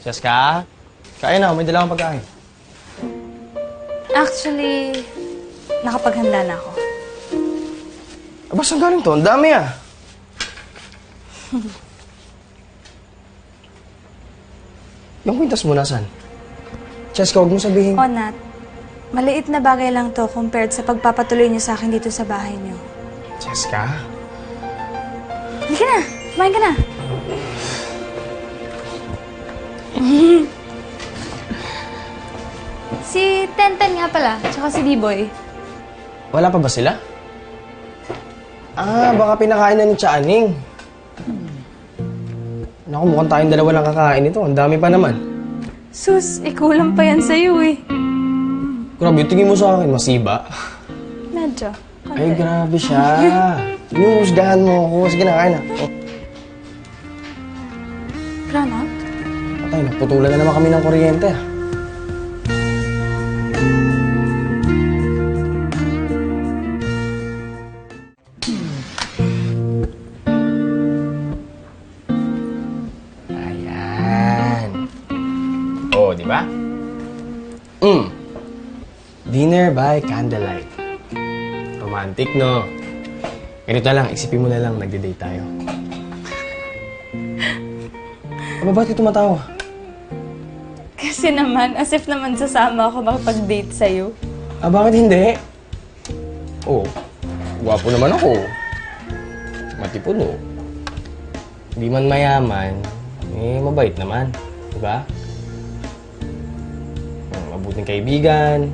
Cheska? Kain na, may dala akong pagkain. Actually, nakapaghanda na ako. Aba, saan galing to? Ang dami ah. Yung kwintas mo nasan? Cheska, huwag mo sabihin. O, Nat, maliit na bagay lang to compared sa pagpapatuloy niyo sa akin dito sa bahay niyo. Cheska? Hindi ka na! Kumain ka na! Si Tenten nga pala, tsaka si D-Boy. Wala pa ba sila? Ah, baka pinakain na ni Chaaning. Naku, mukhang tayong dalawa lang kakain ito. Ang dami pa naman. Sus, ikulang pa yan sa'yo eh. Grabe, tingin mo sa akin, masiba. Medyo. Ay, grabe siya. Inuhusgahan mo ako. Sige na, kain na. Oh, Granat? patay na. Putulan na naman kami ng kuryente ah. Ayan. Oh, di ba? Dinner by candlelight. Romantic, no? Ganito lang, isipin mo na lang, nagde-date tayo. Aba, ba't ka tumatawa? Kasi naman, as if naman sasama ako makipag-date sa'yo. Ah, bakit hindi? Oh, gwapo naman ako. Matipuno. Hindi man mayaman, eh, mabait naman. Diba? Mabuting kaibigan,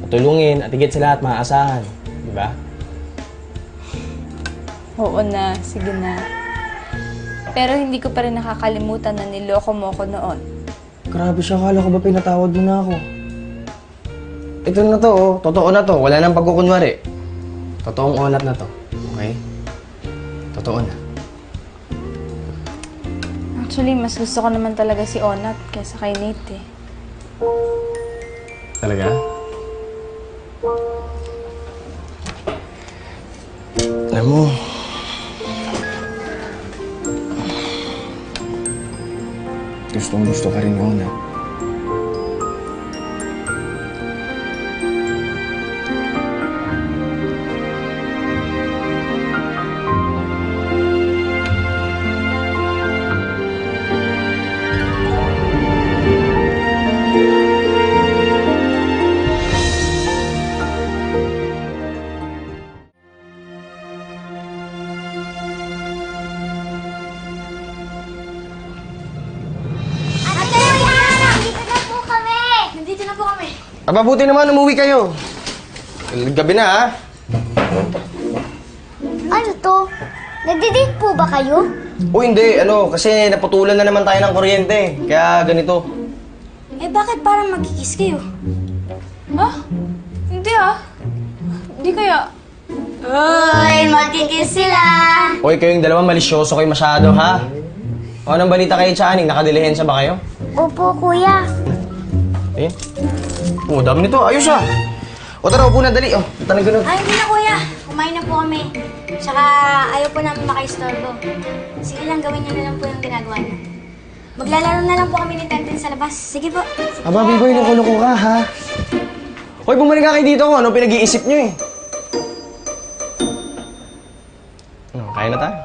matulungin, at higit sa lahat, maaasahan. Diba? Oo na, sige na. Pero hindi ko pa rin nakakalimutan na niloko mo ko noon. Grabe siya, akala ko ba pinatawad mo na ako? Ito na to, oh. Totoo na to. Wala nang pagkukunwari. Totoong onat na to. Okay? Totoo na. Actually, mas gusto ko naman talaga si Onat kaysa kay Nate eh. Talaga? Alam mo, gustong-gusto ka rin yun, ha? Aba, buti naman, umuwi kayo. Gabi na, ha? Ano to? Nagdi-date po ba kayo? O hindi, kasi naputulan na naman tayo ng kuryente. Kaya ganito. Eh bakit parang magkikis kayo? Ha? Hindi ah. Hindi kaya. Uy, magkikis sila! Hoy, kayong dalawa malisyoso kayo masyado, ha? O, anong balita kayo, Chaaning? Nakadilihensya ba kayo? Opo, kuya. Ayun. Oh, dami nito. Ayos ah. O, tara, upo na, dali. O, tanong ganun. Ay, hindi na kuya. Kumain na po kami. Tsaka ayaw po namin makaistorbo. Sige lang, gawin niyo na lang po yung ginagawa niyo. Maglalaro na lang po kami ni Tenten sa labas. Sige po. Aba, Biboy, loko-loko ka, ha? Hoy, bumalik ka kayo dito. Ano pinag-iisip niyo, eh? Kain na tayo.